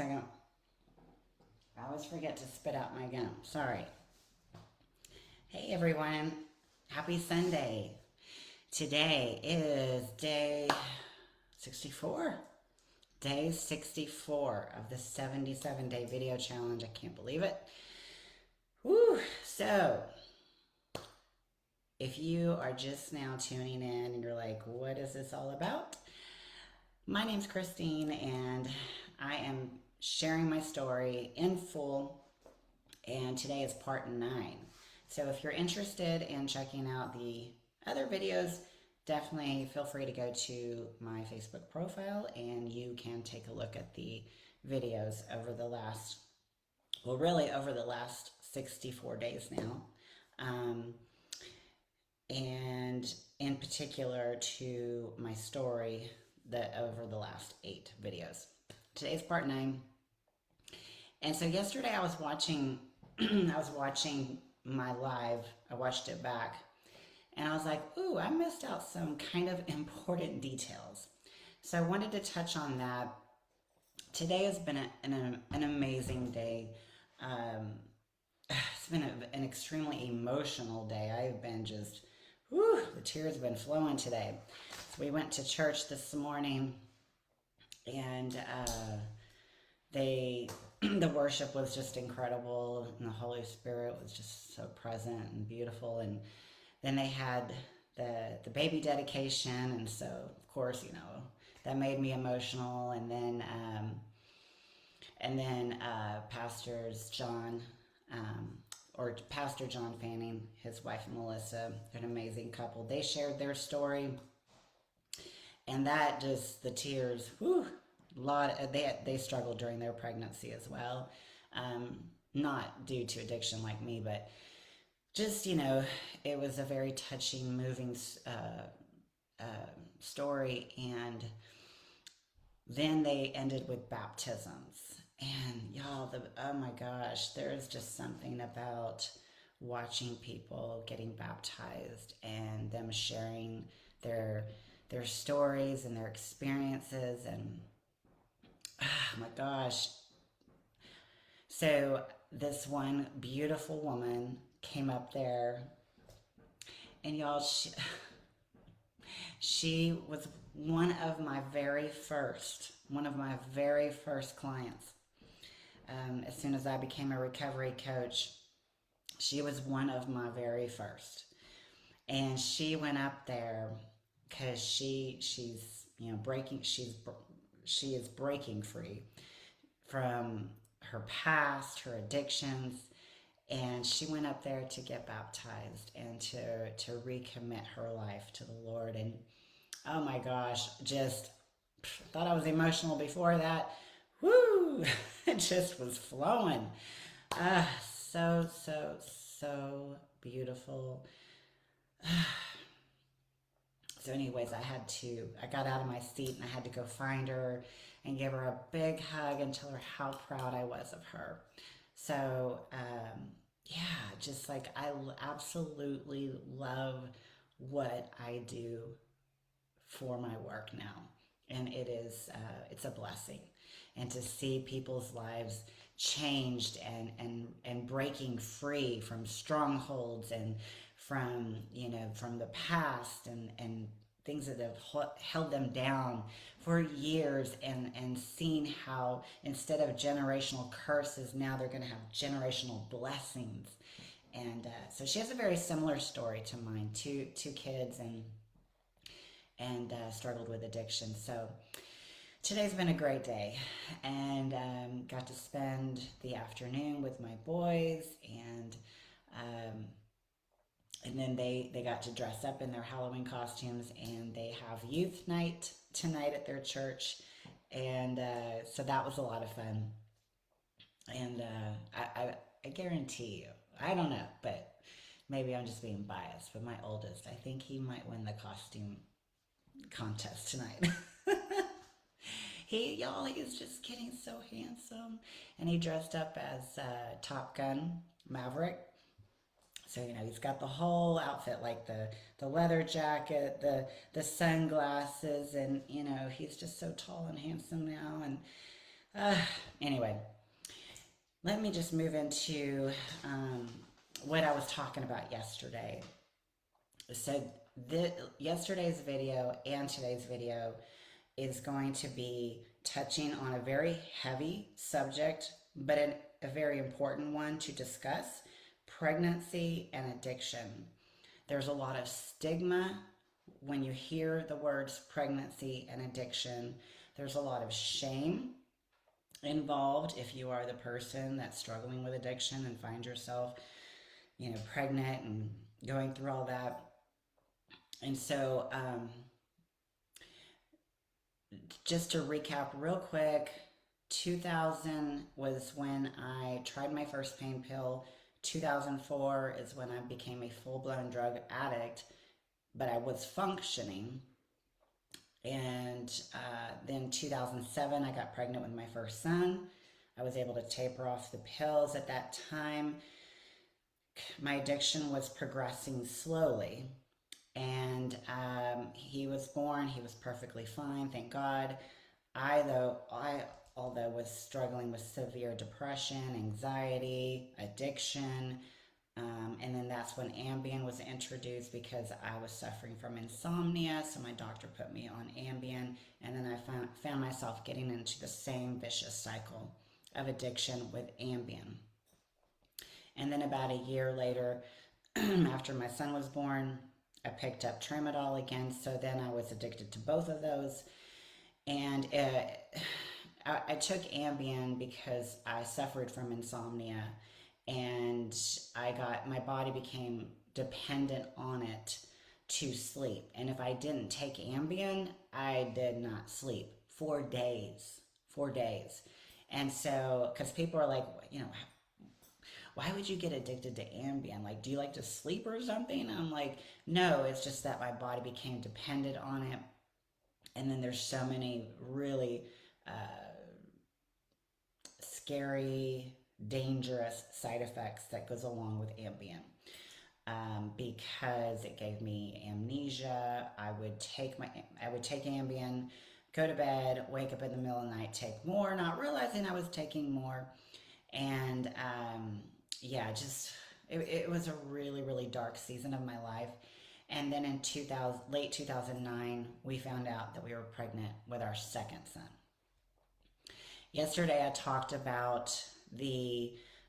second. I always forget to spit out my gum. Sorry. Hey everyone. Happy Sunday. Today is day 64. Day 64 of the 77-day video challenge. I can't believe it. Woo! So, if you are just now tuning in and you're like, what is this all about? My name's Christine and I am sharing my story in full, and today is part 9. So if you're interested in checking out the other videos, definitely feel free to go to my Facebook profile and you can take a look at the videos over the last, well, really over the last 64 days now. And in particular to my story that over the last 8 videos. Today's part 9. And so yesterday I was watching my live. I watched it back and I was like, ooh, I missed out some kind of important details. So I wanted to touch on that. Today has been an amazing day. It's been an extremely emotional day. I've been just, whew, the tears have been flowing today. So we went to church this morning and the worship was just incredible and the Holy Spirit was just so present and beautiful. And then they had the baby dedication, and so of course, you know, that made me emotional. And then Pastors John or Pastor John Fanning, his wife Melissa, an amazing couple. They shared their story, and that just the tears. Whew, they struggled during their pregnancy as well, not due to addiction like me, but just, you know, it was a very touching, moving story. And then they ended with baptisms. And y'all, oh my gosh, there's just something about watching people getting baptized and them sharing their stories and their experiences. And oh my gosh. So this one beautiful woman came up there, and y'all, she was one of my very first clients. As soon as I became a recovery coach, she was one of my very first. And she went up there because she's you know she is breaking free from her past, her addictions, and she went up there to get baptized and to recommit her life to the Lord. And oh my gosh, just thought I was emotional before that. Woo! It just was flowing. So beautiful. So anyways, I got out of my seat and I had to go find her and give her a big hug and tell her how proud I was of her. So, yeah, just like I absolutely love what I do for my work now. And it's a blessing. And to see people's lives changed and breaking free from strongholds and from, you know, from the past and things that have held them down for years, and seeing how instead of generational curses, now they're going to have generational blessings. And so she has a very similar story to mine. Two kids and struggled with addiction. So today's been a great day, and got to spend the afternoon with my boys, and then they got to dress up in their Halloween costumes, and they have youth night tonight at their church, and so that was a lot of fun. And I guarantee you, I don't know, but maybe I'm just being biased, but my oldest, I think he might win the costume contest tonight. He is just getting so handsome, and he dressed up as Top Gun Maverick. So, you know, he's got the whole outfit, like the leather jacket, the sunglasses, and, you know, he's just so tall and handsome now. And Uh, anyway, let me just move into what I was talking about yesterday. So, yesterday's video and today's video is going to be touching on a very heavy subject, but a very important one to discuss: pregnancy and addiction. There's a lot of stigma when you hear the words pregnancy and addiction. There's a lot of shame involved if you are the person that's struggling with addiction and find yourself, pregnant and going through all that. And so, just to recap real quick, 2000 was when I tried my first pain pill. 2004 is when I became a full-blown drug addict, but I was functioning. And then 2007, I got pregnant with my first son. I was able to taper off the pills at that time. My addiction was progressing slowly. And he was born. He was perfectly fine, thank God. Although was struggling with severe depression, anxiety, addiction, and then that's when Ambien was introduced because I was suffering from insomnia. So my doctor put me on Ambien, and then I found myself getting into the same vicious cycle of addiction with Ambien. And then about a year later, after my son was born, I picked up Tramadol again. So then I was addicted to both of those. And I took Ambien because I suffered from insomnia, and my body became dependent on it to sleep. And if I didn't take Ambien, I did not sleep for days. And so, because people are like, why would you get addicted to Ambien? Like, do you like to sleep or something? And I'm like, no, it's just that my body became dependent on it. And then there's so many really scary, dangerous side effects that goes along with Ambien. Because it gave me amnesia. I would take Ambien, go to bed, wake up in the middle of the night, take more, not realizing I was taking more. And it was a really, really dark season of my life. And then in late 2009, we found out that we were pregnant with our second son. Yesterday, I talked about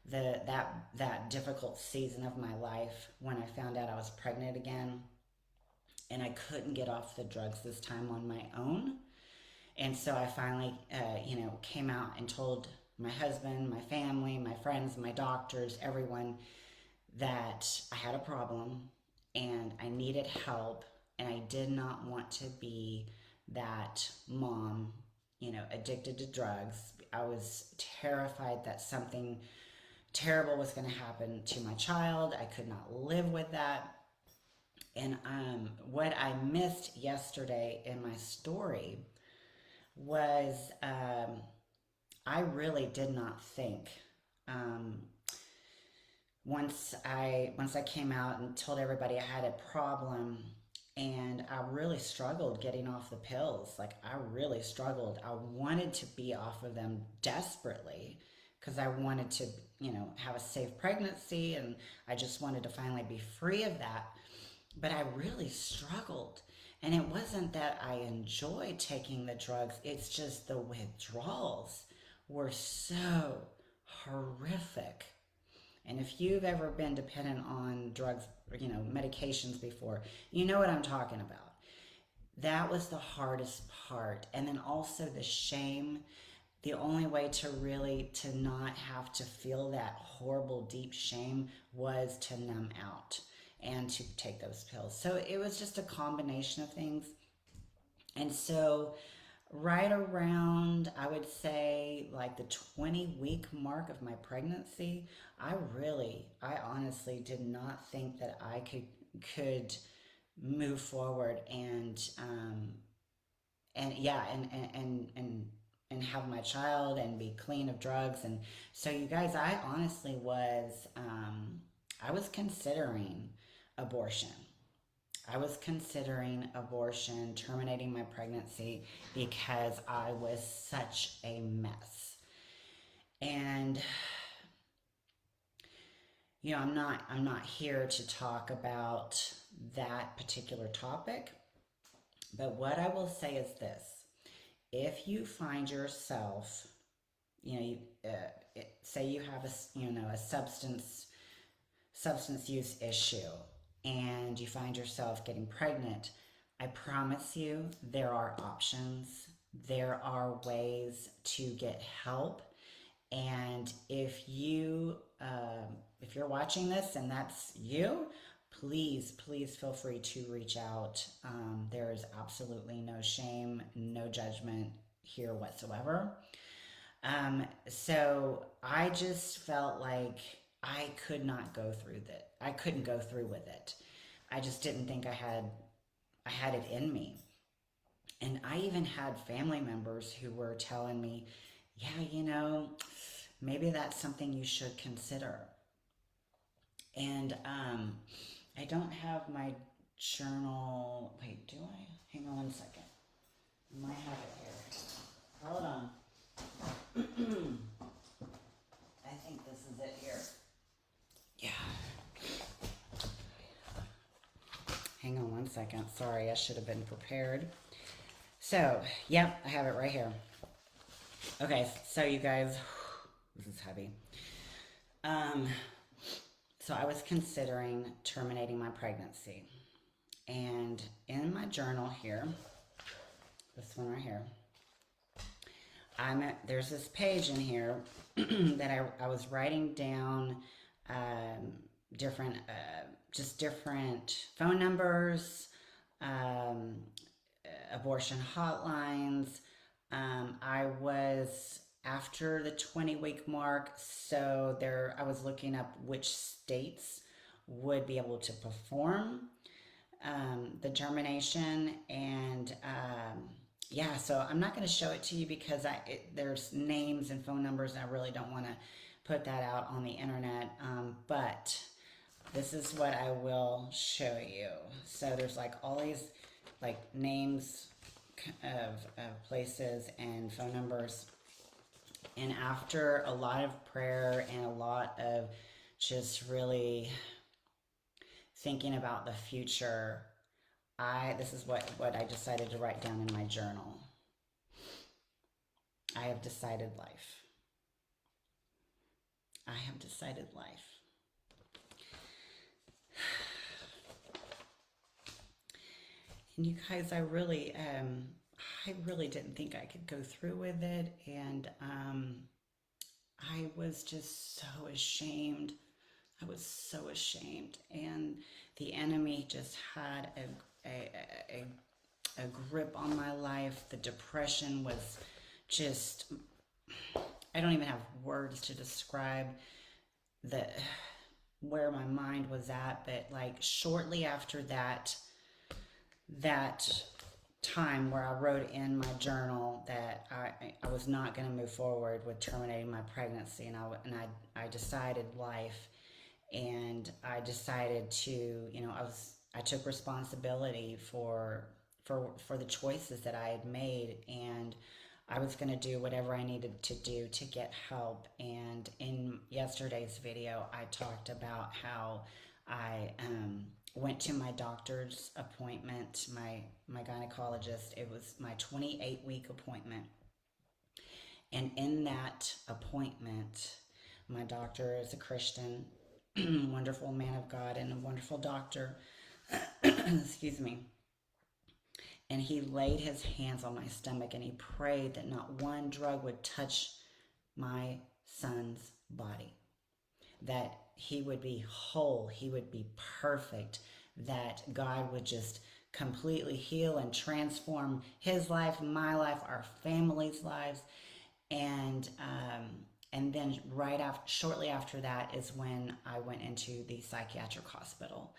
that difficult season of my life when I found out I was pregnant again, and I couldn't get off the drugs this time on my own. And so I finally, came out and told my husband, my family, my friends, my doctors, everyone, that I had a problem and I needed help, and I did not want to be that mom, addicted to drugs. I was terrified that something terrible was going to happen to my child. I could not live with that. And what I missed yesterday in my story was I really did not think. Once I came out and told everybody I had a problem, and I really struggled getting off the pills. Like, I really struggled. I wanted to be off of them desperately because I wanted to, have a safe pregnancy, and I just wanted to finally be free of that. But I really struggled. And it wasn't that I enjoyed taking the drugs, it's just the withdrawals were so horrific. And if you've ever been dependent on drugs, medications before, you know what I'm talking about. That was the hardest part. And then also the shame. The only way to not have to feel that horrible, deep shame was to numb out and to take those pills. So it was just a combination of things. And so right around, I would say, like the 20-week mark of my pregnancy, I honestly did not think that I could move forward and have my child and be clean of drugs. And so, you guys, I honestly was I was considering abortion. I was considering abortion, terminating my pregnancy because I was such a mess. And I'm not here to talk about that particular topic, but what I will say is this. If you find yourself, say you have a substance use issue and you find yourself getting pregnant, I promise you there are options. There are ways to get help. And if you're watching this and that's you, please feel free to reach out. There is absolutely no shame, no judgment here whatsoever. So I just felt like I could not go through that. I couldn't go through with it. I just didn't think I had it in me. And I even had family members who were telling me, yeah, maybe that's something you should consider. And I don't have my journal. Wait, do I? Hang on one second. I might have it here. Hold on. I think this is it here. Yeah. Hang on one second. Sorry, I should have been prepared. So, yep, I have it right here. Okay, so you guys, this is heavy. So I was considering terminating my pregnancy. And in my journal here, this one right here, there's this page in here that I was writing down different phone numbers, abortion hotlines. I was after the 20-week mark, so I was looking up which states would be able to perform the termination, and so I'm not going to show it to you because there's names and phone numbers, and I really don't want to put that out on the internet, but this is what I will show you. So there's like all these like names of places and phone numbers. And after a lot of prayer and a lot of just really thinking about the future, this is what I decided to write down in my journal. I have decided life. I have decided life. And you guys, I really didn't think I could go through with it, and I was just so ashamed. I was so ashamed, and the enemy just had a grip on my life. The depression was just, I don't even have words to describe where my mind was at, but like shortly after that time where I wrote in my journal that I was not going to move forward with terminating my pregnancy, and I decided life, and I decided to, I took responsibility for the choices that I had made, and I was going to do whatever I needed to do to get help. And in yesterday's video, I talked about how I went to my doctor's appointment, my gynecologist. It was my 28-week appointment. And in that appointment, my doctor is a Christian, wonderful man of God and a wonderful doctor. Excuse me. And he laid his hands on my stomach and he prayed that not one drug would touch my son's body, that he would be whole, he would be perfect, that God would just completely heal and transform his life, my life, our family's lives. And then shortly after that is when I went into the psychiatric hospital,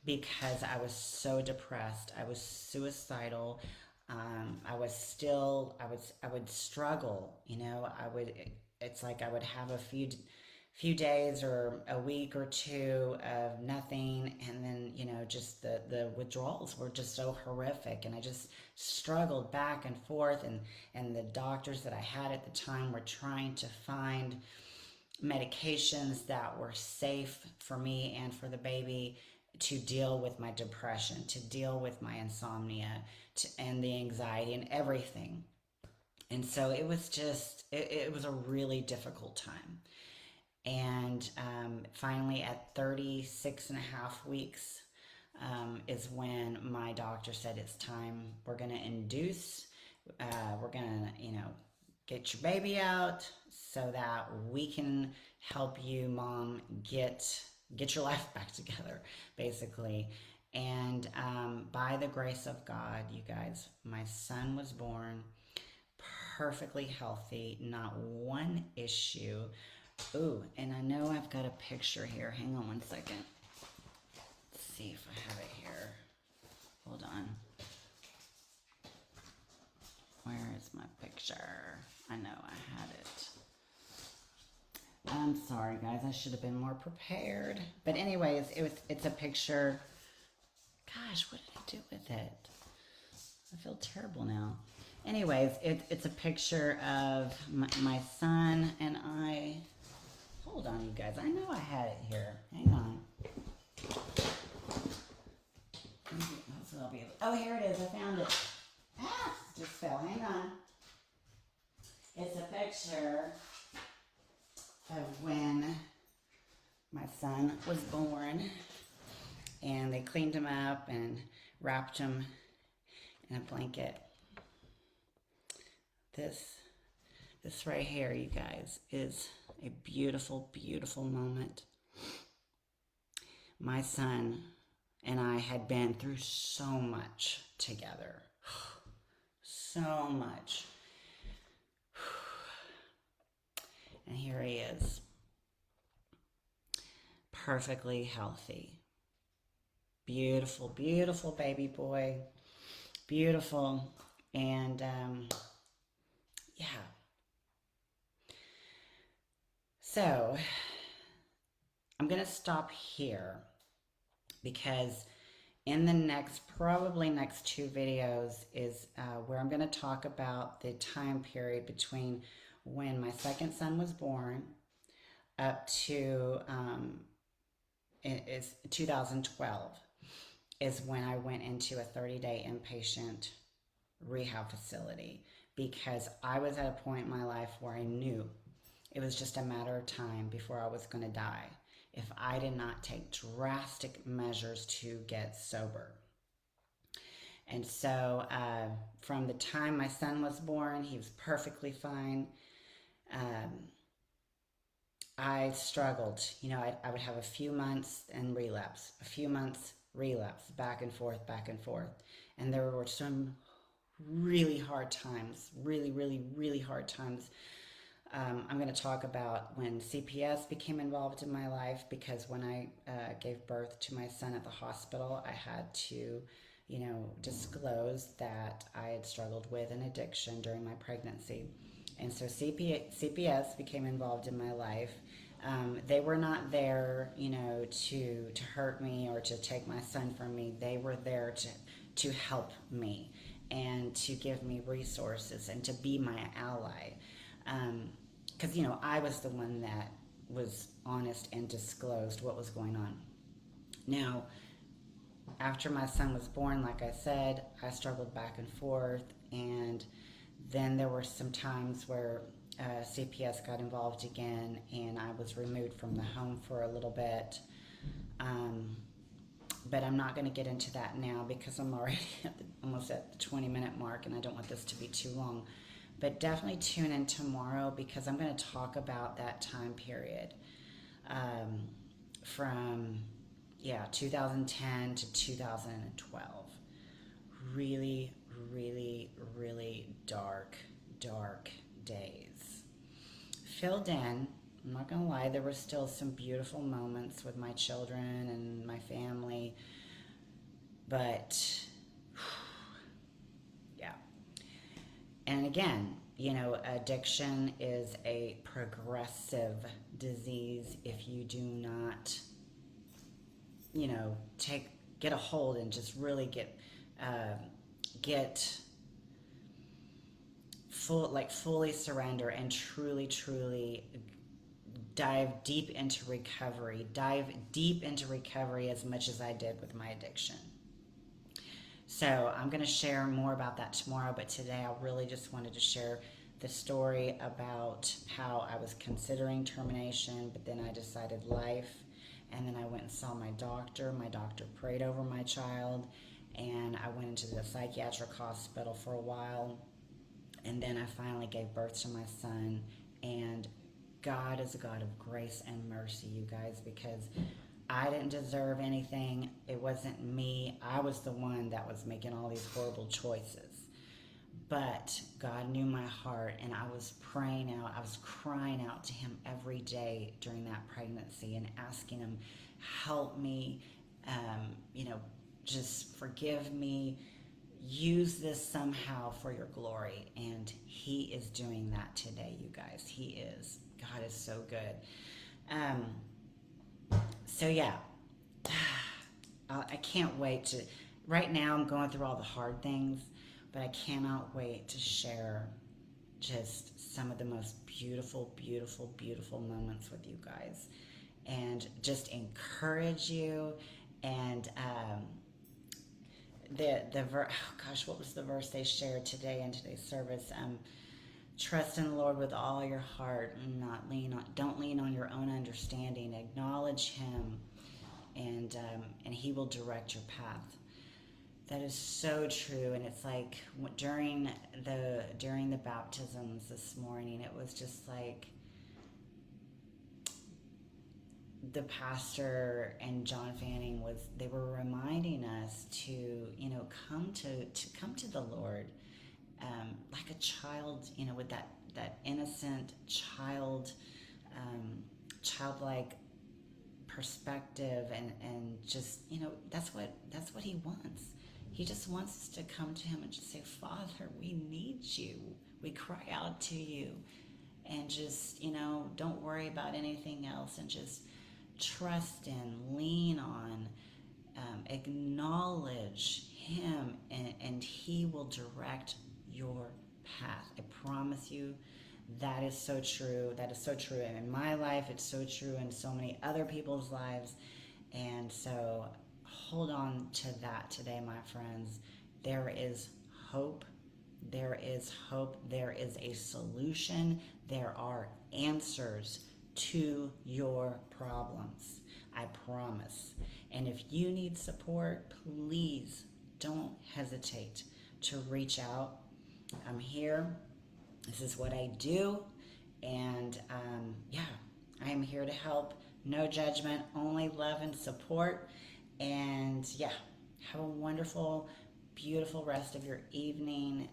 because I was so depressed. I was suicidal. I would struggle, it's like I would have a few few days or a week or two of nothing, and then just the withdrawals were just so horrific, and I just struggled back and forth, and the doctors that I had at the time were trying to find medications that were safe for me and for the baby to deal with my depression, to deal with my insomnia, and the anxiety and everything. And so it was just, it was a really difficult time. And finally, at 36 and a half weeks, is when my doctor said it's time. We're going to induce, we're going to, get your baby out so that we can help you, mom, get your life back together, basically. And by the grace of God, you guys, my son was born perfectly healthy, not one issue. Ooh, and I know I've got a picture here. Hang on one second. Let's see if I have it here. Hold on. Where is my picture? I know I had it. I'm sorry, guys. I should have been more prepared. But anyways, it's a picture. Gosh, what did I do with it? I feel terrible now. Anyways, it's a picture of my son and I. Hold on, you guys. I know I had it here. Hang on. Oh, here it is. I found it. Ah, just fell. Hang on. It's a picture of when my son was born, and they cleaned him up and wrapped him in a blanket. This right here, you guys, is a beautiful, beautiful moment. My son and I had been through so much together. So much. And here he is. Perfectly healthy. Beautiful, beautiful baby boy. Beautiful. And yeah. So I'm going to stop here because in the probably next two videos is where I'm going to talk about the time period between when my second son was born up to is 2012 is when I went into a 30-day inpatient rehab facility, because I was at a point in my life where I knew it was just a matter of time before I was going to die if I did not take drastic measures to get sober. And so from the time my son was born, he was perfectly fine. I struggled. I would have a few months and relapse, a few months, relapse, back and forth, back and forth. And there were some really hard times, really, really, really hard times. I'm going to talk about when CPS became involved in my life, because when I gave birth to my son at the hospital, I had to, disclose that I had struggled with an addiction during my pregnancy. And so CPS became involved in my life. They were not there, to hurt me or to take my son from me. They were there to help me and to give me resources and to be my ally. Because, I was the one that was honest and disclosed what was going on. Now, after my son was born, like I said, I struggled back and forth, and then there were some times where CPS got involved again, and I was removed from the home for a little bit. But I'm not going to get into that now because I'm already almost at the 20-minute mark, and I don't want this to be too long. But definitely tune in tomorrow, because I'm going to talk about that time period from 2010 to 2012. Really, really, really dark days. Filled in, I'm not going to lie, there were still some beautiful moments with my children and my family. But, yeah. And again, addiction is a progressive disease if you do not, get a hold and just really get fully surrender and truly, truly dive deep into recovery. Dive deep into recovery as much as I did with my addiction. So I'm going to share more about that tomorrow, but today I really just wanted to share the story about how I was considering termination, but then I decided life, and then I went and saw my doctor. My doctor prayed over my child, and I went into the psychiatric hospital for a while, and then I finally gave birth to my son. And God is a God of grace and mercy, you guys, because I didn't deserve anything. It wasn't me. I was the one that was making all these horrible choices. But God knew my heart, and I was praying out. I was crying out to him every day during that pregnancy and asking him, help me, just forgive me, use this somehow for your glory. And he is doing that today, you guys. He is. God is so good. So yeah, I can't wait to, right now I'm going through all the hard things, but I cannot wait to share just some of the most beautiful, beautiful, beautiful moments with you guys, and just encourage you. And what was the verse they shared today in today's service? Trust in the Lord with all your heart, and don't lean on your own understanding. Acknowledge him, and he will direct your path. That is so true. And it's like during the baptisms this morning, it was just like the pastor and John Fanning they were reminding us to come to the Lord, like a child, with that innocent childlike perspective, and just that's what he wants. He just wants us to come to him and just say, Father, we need you. We cry out to you, and just don't worry about anything else, and just trust in, lean on, acknowledge him, and he will direct your path. I promise you, that is so true. That is so true. And in my life, it's so true in so many other people's lives. And so hold on to that today, my friends. There is hope. There is hope. There is a solution. There are answers to your problems. I promise. And if you need support, please don't hesitate to reach out. I'm here. This is what I do. And I am here to help. No judgment, only love and support. And have a wonderful, beautiful rest of your evening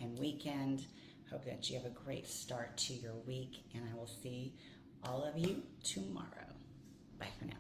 and weekend. Hope that you have a great start to your week. And I will see all of you tomorrow. Bye for now.